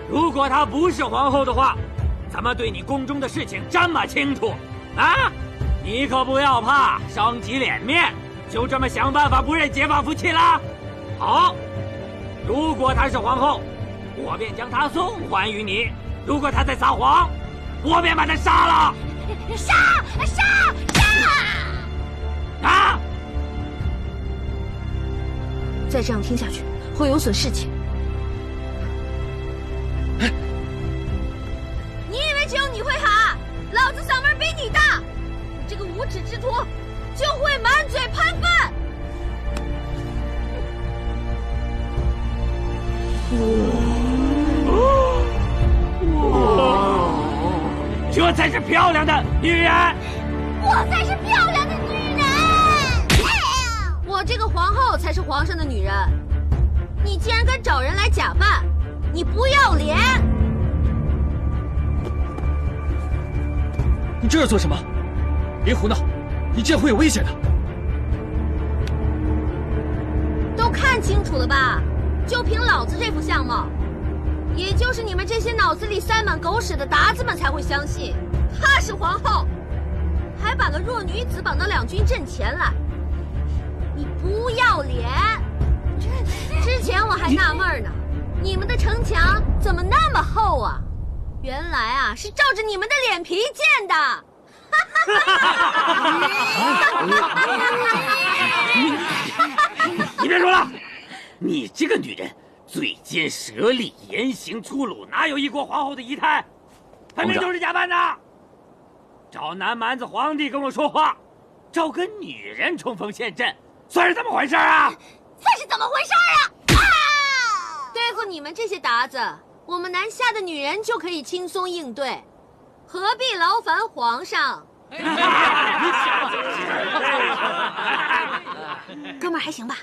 如果她不是皇后的话，怎么对你宫中的事情这么清楚？啊，你可不要怕伤及脸面，就这么想办法不认结发夫妻了？好，如果她是皇后，我便将她送还于你；如果她在撒谎，我便把她杀了。杀！啊！再这样听下去，会有损士气。你以为只有你会喊？老子嗓门比你大！你这个无耻之徒，就会满嘴喷粪！这才是漂亮的女人。我才是漂亮的女人！我这个皇后才是皇上的女人。你竟然敢找人来假扮，你不要脸！你这是做什么？别胡闹，你这样会有危险的。都看清楚了吧？就凭老子这副相貌，也就是你们这些脑子里塞满狗屎的达子们才会相信她是皇后，还把个弱女子绑到两军阵前来。你不要脸！之前我还纳闷呢，你们的城墙怎么那么厚啊？原来啊，是照着你们的脸皮建的。你别说了，你这个女人嘴尖舌利，言行粗鲁，哪有一国皇后的仪态？分明就是假扮的。找南蛮子皇帝跟我说话，找个女人冲锋陷阵，算是怎么回事啊？算是怎么回事啊？对付你们这些达子，我们南下的女人就可以轻松应对，何必劳烦皇上？哥们儿还行吧？